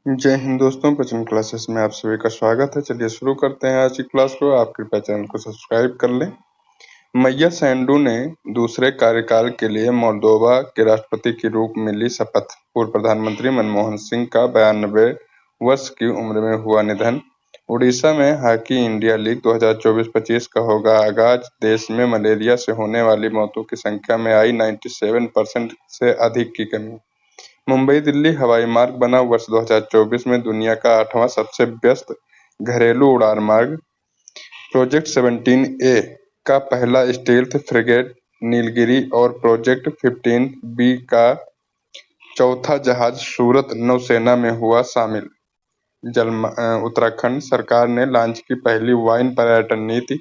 जय हिंद दोस्तों, बच्चन क्लासेस में आप सभी का स्वागत है। चलिए शुरू करते हैं आज की क्लास को। आप कृपया चैनल को सब्सक्राइब कर लें। मैया सैंडू ने दूसरे कार्यकाल के लिए मोल्दोवा के राष्ट्रपति के रूप में ली शपथ। पूर्व प्रधानमंत्री मनमोहन सिंह का 92 वर्ष की उम्र में हुआ निधन। उड़ीसा में हॉकी इंडिया लीग 2024-25 का होगा आगाज। देश में मलेरिया से होने वाली मौतों की संख्या में आई 97% से अधिक की कमी। मुंबई दिल्ली हवाई मार्ग बना वर्ष 2024 में दुनिया का 8वां सबसे व्यस्त घरेलू उड़ान मार्ग। प्रोजेक्ट 17A का पहला स्टील्थ फ्रिगेट नीलगिरी और प्रोजेक्ट 15B का चौथा जहाज सूरत नौसेना में हुआ शामिल। उत्तराखंड सरकार ने लॉन्च की पहली वाइन पर्यटन नीति।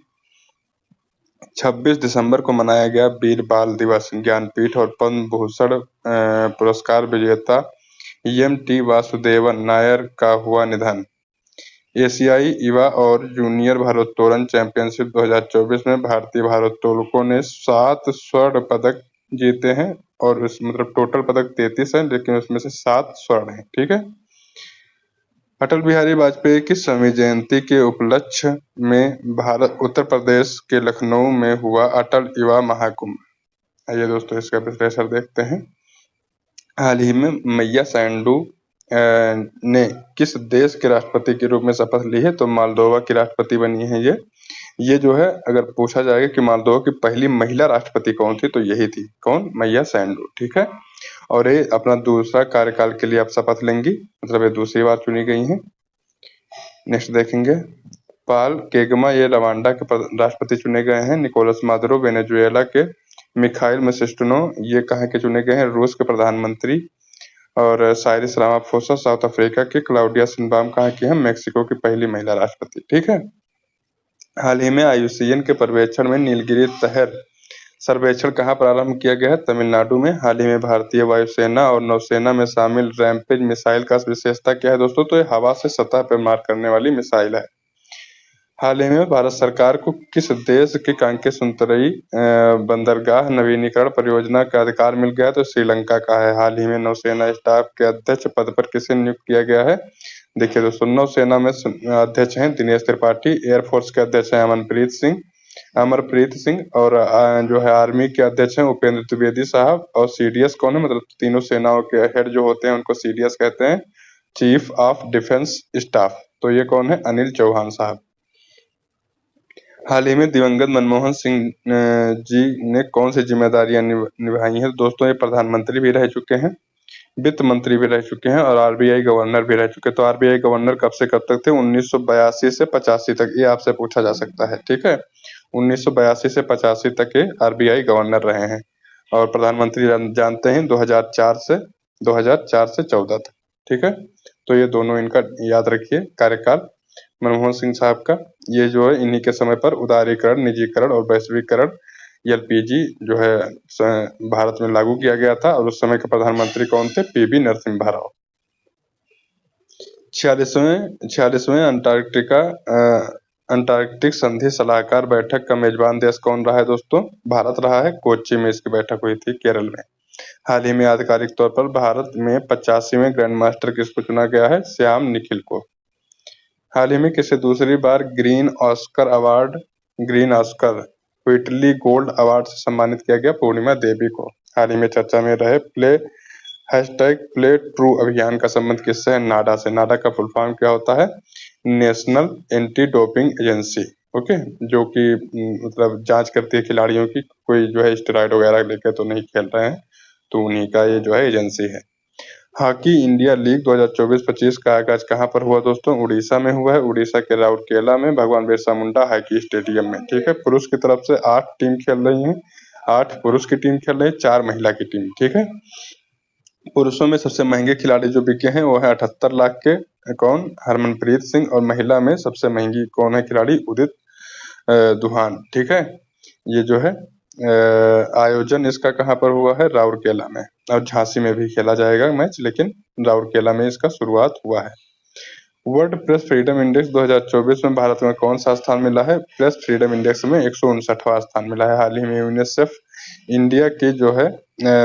26 दिसंबर को मनाया गया वीर बाल दिवस। ज्ञानपीठ और पद्म भूषण पुरस्कार विजेता एम.टी. वासुदेवन नायर का हुआ निधन। एशियाई युवा और जूनियर भारोत्तोलन चैंपियनशिप 2024 में भारतीय भारोत्तोलकों ने 7 स्वर्ण पदक जीते हैं और टोटल पदक 33 है, लेकिन उसमें से 7 स्वर्ण है। ठीक है। अटल बिहारी वाजपेयी की 100वीं जयंती के उपलक्ष्य में उत्तर प्रदेश के लखनऊ में हुआ अटल युवा महाकुंभ। आइए दोस्तों इसका विश्लेषण देखते हैं। हाल ही में मैया सैंडू ने किस देश के राष्ट्रपति के रूप में शपथ ली है? तो मोल्दोवा की राष्ट्रपति बनी है ये जो है, अगर पूछा जाएगा कि मोल्दोवा की पहली महिला राष्ट्रपति कौन थी, तो यही थी। कौन? मैया सैंडू। ठीक है। और ये अपना दूसरा कार्यकाल के लिए आप शपथ लेंगी, मतलब ये दूसरी बार चुनी गई हैं। नेक्स्ट देखेंगे, पाल केगमा ये रवांडा के राष्ट्रपति चुने गए हैं। निकोलस मादुरो वेनेजुएला के। मिखाइल मिसिस्टिनो ये कहाँ के चुने गए हैं? रूस के प्रधानमंत्री। और साइरिस रामाफोसा साउथ अफ्रीका के। क्लाउडिया शिनबाम कहाँ की हैं? मेक्सिको की पहली महिला राष्ट्रपति। ठीक है। हाल ही में IUCN के पर्यवेक्षण में नीलगिरी तहर सर्वेक्षण कहाँ प्रारंभ किया गया है? तमिलनाडु में। हाल ही में भारतीय वायुसेना और नौसेना में शामिल रैम्पेज मिसाइल का विशेषता क्या है दोस्तों? तो ये हवा से सतह पर मार करने वाली मिसाइल है। हाल ही में भारत सरकार को किस देश के कांके सुनतरई बंदरगाह नवीनीकरण परियोजना का अधिकार मिल गया है? तो श्रीलंका का है। हाल ही में नौसेना स्टाफ के अध्यक्ष पद पर किसे नियुक्त किया गया है? देखिए दोस्तों, नौसेना में अध्यक्ष हैं दिनेश त्रिपाठी। एयरफोर्स के अध्यक्ष हैं अमरप्रीत सिंह और जो है आर्मी के अध्यक्ष हैं उपेंद्र द्विवेदी साहब। और CDS कौन है? मतलब तीनों सेनाओं के हेड जो होते हैं उनको CDS कहते हैं, चीफ ऑफ डिफेंस स्टाफ। तो ये कौन है? अनिल चौहान साहब। हाल ही में दिवंगत मनमोहन सिंह जी ने कौन सी जिम्मेदारियां निभाई हैं? दोस्तों ये प्रधानमंत्री भी रह चुके हैं, वित्त मंत्री भी रह चुके हैं और RBI गवर्नर भी रह चुके हैं। तो RBI गवर्नर कब से कब तक थे? 1982 से 85 तक। ये आपसे पूछा जा सकता है। ठीक है। 1982 से 85 तक ये RBI गवर्नर रहे हैं। और प्रधानमंत्री जानते हैं 2004 से 14 तक। ठीक है। तो ये दोनों इनका याद रखिए कार्यकाल मनमोहन सिंह साहब का। ये जो है इन्हीं के समय पर उदारीकरण, निजीकरण और वैश्वीकरण LPG जो है भारत में लागू किया गया था। और उस समय के प्रधानमंत्री कौन थे? PV नरसिम्हा राव। 46वें अंटार्कटिक संधि सलाहकार बैठक का मेजबान देश कौन रहा है दोस्तों? भारत रहा है। कोच्चि में इसकी बैठक हुई थी, केरल में। हाल ही में आधिकारिक तौर पर भारत में 85वें ग्रैंड मास्टर किसको चुना गया है? श्याम निखिल को। हाल ही में किसे दूसरी बार Green Oscar Whitley Gold Award से सम्मानित किया गया? पूर्णिमा देवी को। हाल ही में चर्चा में रहे #प्ले ट्रू अभियान का संबंध किससे है? नाडा से। नाडा का फुल फॉर्म क्या होता है? National anti doping agency. Okay, जो कि मतलब जांच करती है खिलाड़ियों की, कोई जो है स्टेरॉइड वगैरह लेकर तो नहीं खेल रहे हैं, तो उन्हीं का ये जो है एजेंसी है। हॉकी इंडिया लीग 2024-25 का आगाज कहाँ पर हुआ दोस्तों? उड़ीसा में हुआ है। उड़ीसा के राउरकेला में भगवान बिरसा मुंडा हॉकी स्टेडियम में। ठीक है। पुरुष की तरफ से 8 टीम खेल रही हैं। 8 पुरुष की टीम खेल रही है, 4 महिला की टीम। ठीक है। पुरुषों में सबसे महंगे खिलाड़ी जो बिके हैं वो है 78 लाख के। कौन? हरमनप्रीत सिंह। और महिला में सबसे महंगी कौन है खिलाड़ी? उदित दुहान। ठीक है। ये जो है आयोजन इसका कहाँ पर हुआ है? राउरकेला में। और झांसी में भी खेला जाएगा मैच, लेकिन राउरकेला में इसका शुरुआत हुआ है। वर्ल्ड प्रेस फ्रीडम इंडेक्स 2024 में भारत में कौन सा स्थान मिला है? प्रेस फ्रीडम इंडेक्स में 159वां स्थान मिला है। हाल ही में यूनिसेफ इंडिया के जो है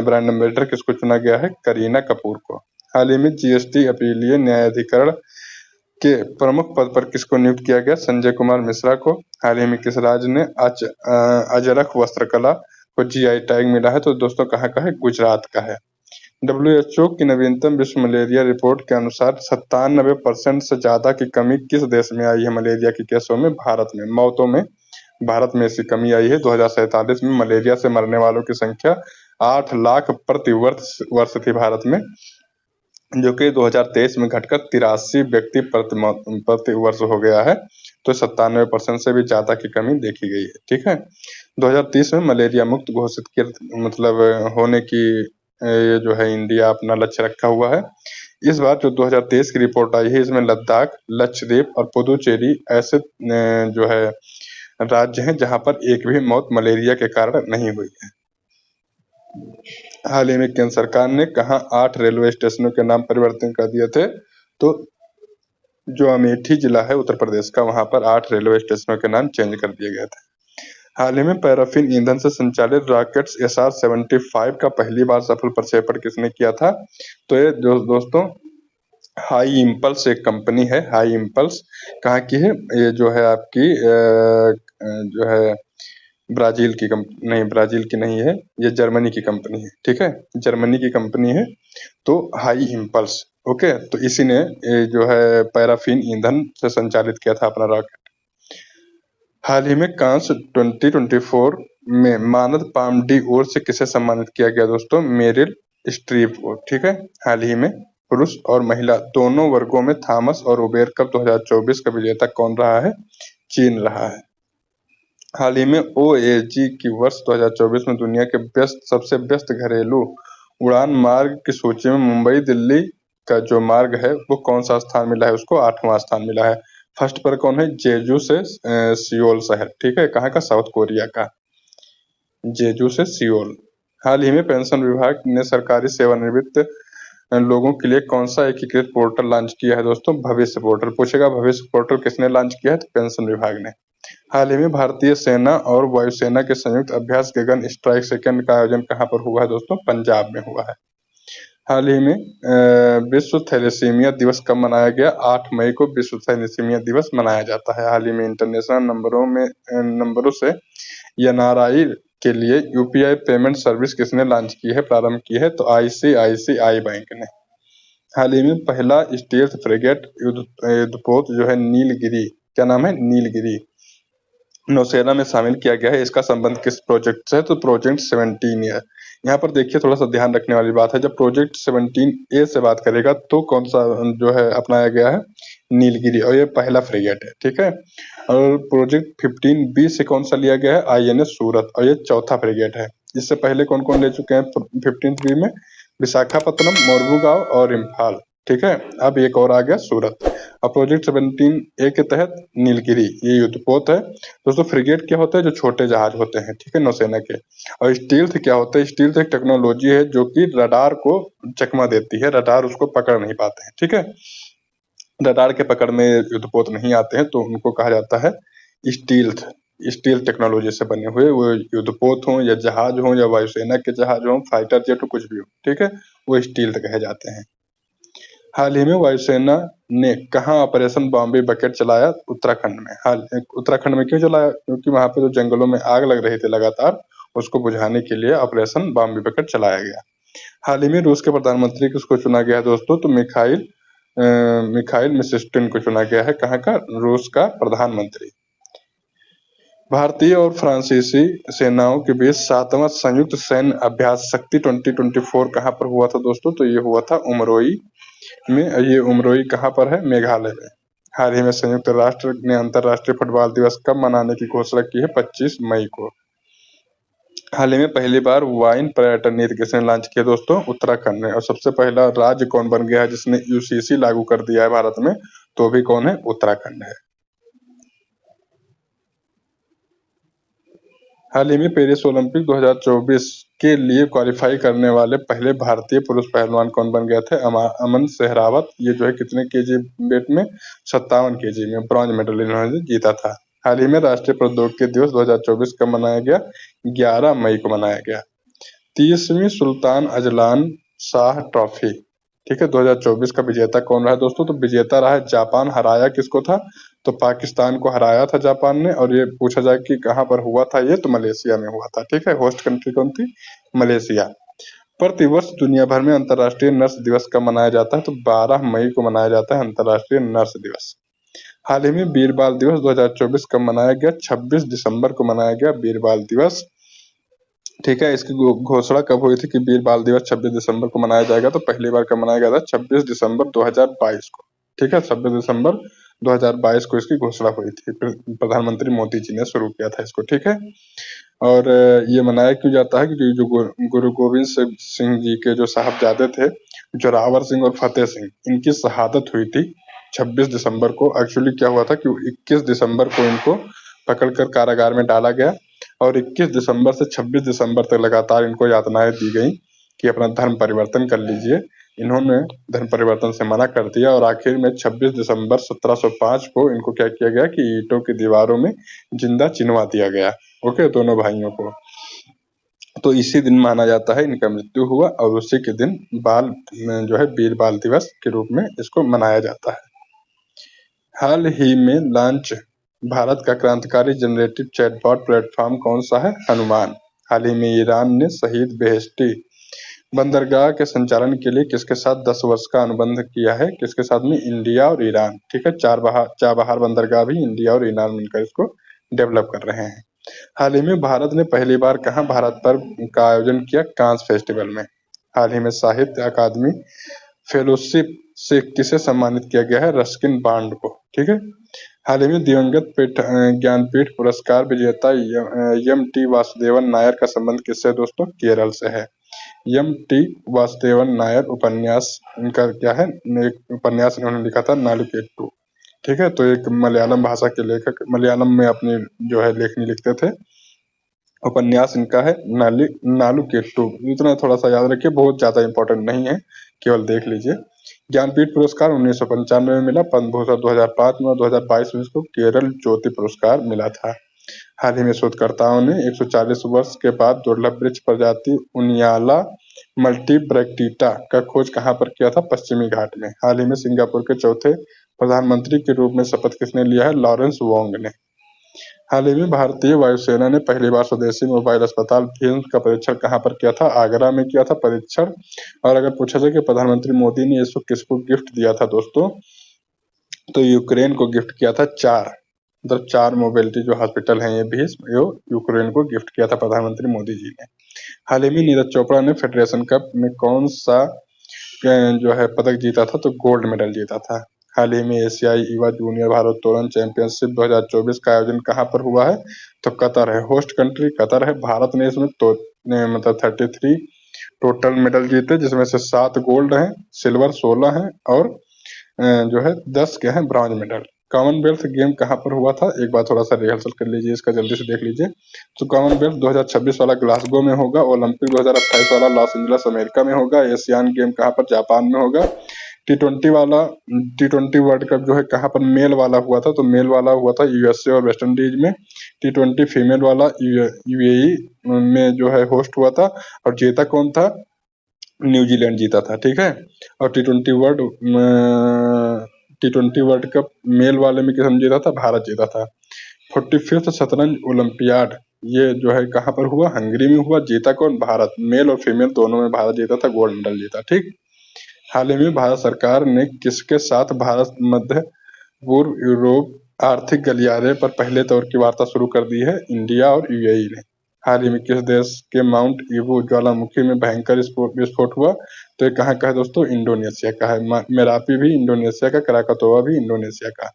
ब्रांड एम्बेसडर किसको चुना गया है? करीना कपूर को। हाल ही में जीएसटी अपीलीय न्यायाधिकरण के प्रमुख पद पर किसको नियुक्त किया गया? संजय कुमार मिश्रा को। हाल ही में किस राज्य ने अजरक वस्त्रकला को जीआई टैग मिला है? तो दोस्तों कहाँ का है? गुजरात का है। WHO की नवीनतम विश्व मलेरिया रिपोर्ट के अनुसार 97% से ज्यादा की कमी किस देश में आई है मलेरिया के केसों में? भारत में। मौतों में भारत में इसकी कमी आई है। 2047 में मलेरिया से मरने वालों की संख्या 8 लाख प्रति वर्ष थी भारत में, जो कि 2023 में घटकर 83 व्यक्ति प्रति वर्ष हो गया है। तो 97% से भी ज्यादा की कमी देखी गई है। ठीक है, 2030 में मलेरिया मुक्त घोषित मतलब होने की ये जो है इंडिया अपना लक्ष्य रखा हुआ है। इस बार जो 2023 की रिपोर्ट आई है, इसमें लद्दाख, लक्षद्वीप और पुदुचेरी ऐसे जो है राज्य हैं जहां पर एक भी मौत मलेरिया के कारण नहीं हुई है। हाल ही में केंद्र सरकार ने कहा 8 रेलवे स्टेशनों के नाम परिवर्तन कर दिए थे? तो जो अमेठी जिला है उत्तर प्रदेश का, वहां पर 8 रेलवे स्टेशनों के नाम चेंज कर दिए गए थे। हाल ही में पैराफिन ईंधन से संचालित रॉकेट्स SR-75 का पहली बार सफल प्रक्षेपण किसने किया था? तो ये दोस्तों हाई इम्पल्स एक कंपनी है। हाई इम्पल्स कहाँ की है? ये जो है आपकी जो है ब्राजील की कंपनी नहीं, ब्राजील की नहीं है, ये जर्मनी की कंपनी है। ठीक है, जर्मनी की कंपनी है। तो हाई इम्पल्स, ओके, तो इसी ने ये जो है पैराफिन ईंधन से संचालित किया था अपना रॉकेट। हाल ही में कांस 2024 में मानद पामडी ओर से किसे सम्मानित किया गया दोस्तों? मेरिल स्ट्रीप को। ठीक है, हाल ही में पुरुष और महिला दोनों वर्गों में थॉमस और उबेर कप 2024 का विजेता कौन रहा है? चीन रहा है। हाल ही में OAG की वर्ष 2024 में दुनिया के सबसे व्यस्त घरेलू उड़ान मार्ग की सूची में मुंबई दिल्ली का जो मार्ग है वो कौन सा स्थान मिला है? उसको 8वां स्थान मिला है। फर्स्ट पर कौन है? जेजू से सियोल शहर। ठीक है, कहाँ का? साउथ कोरिया का, जेजू से सियोल। हाल ही में पेंशन विभाग ने सरकारी सेवानिवृत्त लोगों के लिए कौन सा एकीकृत पोर्टल लॉन्च किया है दोस्तों? भविष्य पोर्टल। पूछेगा भविष्य पोर्टल किसने लॉन्च किया है? तो पेंशन विभाग ने। हाल ही में भारतीय सेना और वायुसेना के संयुक्त अभ्यास गगन स्ट्राइक सेकंड का आयोजन कहाँ पर हुआ है दोस्तों? पंजाब में हुआ है। हाल ही में विश्व थैलेसीमिया दिवस कब मनाया गया? 8 मई को विश्व थैलेसीमिया दिवस मनाया जाता है। हाल ही में इंटरनेशनल नंबरों से NRI के लिए UPI पेमेंट सर्विस किसने लॉन्च की है, प्रारंभ की है? तो ICICI बैंक ने। हाल ही में पहला स्टील्थ फ्रिगेट युद्धपोत जो है नीलगिरी, क्या नाम है? नीलगिरी, नौसेना में शामिल किया गया है। इसका संबंध किस प्रोजेक्ट से है? तो प्रोजेक्ट 17 है। यहाँ पर देखिए थोड़ा सा ध्यान रखने वाली बात है, जब प्रोजेक्ट 17A से बात करेगा तो कौन सा जो है अपनाया गया है? नीलगिरी, और ये पहला फ्रिगेट है। ठीक है, और प्रोजेक्ट 15B से कौन सा लिया गया है? INS सूरत, और ये चौथा फ्रिगेट है। इससे पहले कौन कौन ले चुके हैं 15B में? विशाखापत्तनम, मोरमुगांव और इम्फाल। ठीक है, अब एक और आ गया सूरत। और प्रोजेक्ट 17A के तहत नीलगिरी ये युद्धपोत है। दोस्तों फ्रिगेट क्या होता है? जो छोटे जहाज होते हैं, ठीक है, नौसेना के। और स्टील्थ क्या होता है? स्टील्थ एक टेक्नोलॉजी है जो कि रडार को चकमा देती है, रडार उसको पकड़ नहीं पाते हैं। ठीक है, रडार के पकड़ में युद्धपोत नहीं आते हैं, तो उनको कहा जाता है स्टील्थ। स्टील टेक्नोलॉजी से बने हुए वो युद्धपोत हों या जहाज हों या वायुसेना के जहाज हों, फाइटर जेट हो, कुछ भी हो, ठीक है, वो स्टील्थ कहे जाते हैं। हाल ही में वायुसेना ने कहाँ ऑपरेशन बॉम्बे बकेट चलाया? उत्तराखंड में। उत्तराखंड में क्यों चलाया? क्योंकि वहां पे जो जंगलों में आग लग रही थी लगातार, उसको बुझाने के लिए ऑपरेशन बॉम्बे बकेट चलाया गया। हाल ही में रूस के प्रधानमंत्री किसको चुना गया है दोस्तों? तो मिखाइल मिशिस्टिन को चुना गया है। कहाँ का? रूस का प्रधानमंत्री। भारतीय और फ्रांसीसी सेनाओं के बीच 7वां संयुक्त सैन्य अभ्यास शक्ति 2024 कहाँ पर हुआ था दोस्तों? तो ये हुआ था उमरोई में। ये उमरोई कहाँ पर है? मेघालय में। हाल ही में संयुक्त राष्ट्र ने अंतर्राष्ट्रीय फुटबॉल दिवस कब मनाने की घोषणा की है? 25 मई को। हाल ही में पहली बार वाइन पर्यटन नीति किसने लॉन्च किया दोस्तों? उत्तराखंड ने। और सबसे पहला राज्य कौन बन गया है जिसने UCC लागू कर दिया है भारत में? तो भी कौन है? उत्तराखंड है। हाल ही में पेरिस ओलंपिक 2024 के लिए क्वालिफाई करने वाले पहले भारतीय पुरुष पहलवान कौन बन गए थे? अमन सहरावत। ये जो है कितने केजी वेट में? 57 केजी में ब्रॉन्ज मेडल इन्होंने जीता था। हाल ही में राष्ट्रीय प्रौद्योगिकी दिवस 2024 कब मनाया गया? 11 मई को मनाया गया। 30वीं सुल्तान अजलान शाह ट्रॉफी ठीक है। 2024 का विजेता कौन रहा दोस्तों? तो विजेता रहा है जापान। हराया किसको था? तो पाकिस्तान को हराया था जापान ने। और ये पूछा जाए कि कहाँ पर हुआ था ये, तो मलेशिया में हुआ था। ठीक है। होस्ट कंट्री कौन थी? मलेशिया। प्रतिवर्ष दुनिया भर में अंतर्राष्ट्रीय नर्स दिवस कब मनाया जाता है? तो 12 मई को मनाया जाता है अंतर्राष्ट्रीय नर्स दिवस। हाल ही में वीर बाल दिवस 2024 कब मनाया गया? 26 दिसंबर को मनाया गया वीर बाल दिवस। ठीक है। इसकी घोषणा कब हुई थी कि वीर बाल दिवस 26 दिसंबर को मनाया जाएगा? तो पहली बार कब मनाया गया था? 26 दिसंबर 2022 को। ठीक है। 26 दिसंबर 2022 को इसकी घोषणा हुई थी। प्रधानमंत्री मोदी जी ने शुरू किया था इसको। ठीक है। और ये मनाया क्यों जाता है? क्योंकि जो गुरु गोविंद सिंह जी के जो साहबजादे थे, जोरावर सिंह और फतेह सिंह, इनकी शहादत हुई थी 26 दिसंबर को। एक्चुअली क्या हुआ था कि 21 दिसंबर को इनको पकड़कर कारागार में डाला गया और 21 दिसंबर से 26 दिसंबर तक लगातार इनको यातनाएं दी गई कि अपना धर्म परिवर्तन कर लीजिए। इन्होंने धर्म परिवर्तन से मना कर दिया और आखिर में 26 दिसंबर 1705 को इनको क्या किया गया कि ईंटों की दीवारों में जिंदा चिनवा दिया गया। ओके, दोनों भाइयों को। तो इसी दिन माना जाता है इनका मृत्यु हुआ और उसी के दिन बाल जो है वीर बाल दिवस के रूप में इसको मनाया जाता है। हाल ही में लॉन्च भारत का क्रांतिकारी जनरेटिव चैटबॉट प्लेटफॉर्म कौन सा है? हनुमान। हाल ही में ईरान ने शहीद बेहेश्ती बंदरगाह के संचालन के लिए किसके साथ 10 वर्ष का अनुबंध किया है? किसके साथ में? इंडिया और ईरान। ठीक है। चाबहार बंदरगाह भी इंडिया और ईरान मिलकर इसको डेवलप कर रहे हैं। हाल ही में भारत ने पहली बार कहाँ भारत पर्व का आयोजन किया? कांस फेस्टिवल में। हाल ही में साहित्य अकादमी फेलोशिप से किसे सम्मानित किया गया है? रस्किन बॉन्ड को। ठीक है। हाल ही में दिवंगत ज्ञानपीठ पुरस्कार विजेता एम टी वासुदेवन नायर का संबंध किससे है दोस्तों? केरल से है। एम टी वासुदेवन नायर उपन्यास इनका क्या है? एक उपन्यास इन्होंने लिखा था नालुकेटू। ठीक है। तो एक मलयालम भाषा के लेखक, मलयालम में अपनी जो है लेखनी लिखते थे। उपन्यास इनका है नालुकेट्टू। इतना थोड़ा सा याद रखिए, बहुत ज्यादा इंपॉर्टेंट नहीं है, केवल देख लीजिए। ज्ञानपीठ पुरस्कार 1995 में मिला, पद्म भूषण 2005 में और 2022 में इसको केरल ज्योति पुरस्कार मिला था। हाल ही में शोधकर्ताओं ने 140 वर्ष के बाद दुर्लभ वृक्ष प्रजाति उनियाला मल्टीब्रैक्टिटा का खोज कहाँ पर किया था? पश्चिमी घाट में। हाल ही में सिंगापुर के चौथे प्रधानमंत्री के रूप में शपथ किसने लिया है? लॉरेंस वोंग ने। हाल ही में भारतीय वायुसेना ने पहली बार स्वदेशी मोबाइल अस्पताल भीम का परीक्षण कहाँ पर किया था? आगरा में किया था परीक्षण। और अगर पूछा जाए कि प्रधानमंत्री मोदी ने इसको किसको गिफ्ट दिया था दोस्तों, तो यूक्रेन को गिफ्ट किया था। 4 मोबिलिटी जो हॉस्पिटल हैं ये भीष्म, यूक्रेन को गिफ्ट किया था प्रधानमंत्री मोदी जी ने। हाल ही में नीरज चोपड़ा ने फेडरेशन कप में कौन सा जो है पदक जीता था? तो गोल्ड मेडल जीता था। हाल ही में एशियाई युवा जूनियर भारोत्तोलन चैंपियनशिप 2024 का आयोजन कहाँ पर हुआ है? तो कतर है। होस्ट कंट्री कतर है। भारत ने इसमें तो मतलब 33 टोटल मेडल जीते, जिसमें से 7 गोल्ड हैं, सिल्वर 16 हैं और जो है 10 के हैं ब्रॉन्ज मेडल। कॉमनवेल्थ गेम कहाँ पर हुआ था? एक बार थोड़ा सा रिहर्सल कर लीजिए, इसका जल्दी से देख लीजिए। तो कॉमनवेल्थ 2026 वाला ग्लासगो में होगा, ओलंपिक 2028 वाला लॉस एंजलिस अमेरिका में होगा, एशियान गेम कहाँ पर? जापान में होगा। टी20 वर्ल्ड कप जो है कहाँ पर मेल वाला हुआ था? तो मेल वाला हुआ था यूएसए और वेस्ट इंडीज में। टी20 फीमेल वाला यूएई में जो है होस्ट हुआ था और जीता कौन था? न्यूजीलैंड जीता था। ठीक है। और टी20 वर्ल्ड कप मेल वाले में किसने जीता था? भारत जीता था। 45th शतरंज ओलंपियाड ये जो है कहाँ पर हुआ? हंगरी में हुआ। जीता कौन? भारत। मेल और फीमेल दोनों में भारत जीता था, गोल्ड मेडल जीता। ठीक। हाल ही में भारत सरकार ने किसके साथ भारत मध्य पूर्व यूरोप आर्थिक गलियारे पर पहले दौर की वार्ता शुरू कर दी है? इंडिया और यूएई ने। हाल ही में किस देश के माउंट ईबू ज्वालामुखी में भयंकर विस्फोट हुआ? तो ये कहाँ का है दोस्तों? इंडोनेशिया का है। मेरापी भी इंडोनेशिया का, कराकातोआ भी इंडोनेशिया का।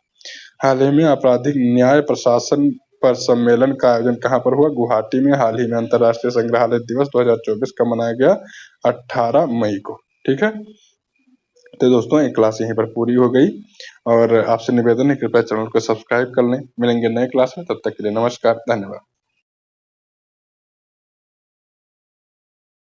हाल ही में आपराधिक न्याय प्रशासन पर सम्मेलन का आयोजन कहाँ पर हुआ? गुवाहाटी में। हाल ही में अंतर्राष्ट्रीय संग्रहालय दिवस 2024 का मनाया गया 18 मई को। ठीक है। तो दोस्तों एक क्लास यहीं पर पूरी हो गई और आपसे निवेदन है कृपया चैनल को सब्सक्राइब कर लें। मिलेंगे नए क्लास में, तब तक के लिए नमस्कार, धन्यवाद।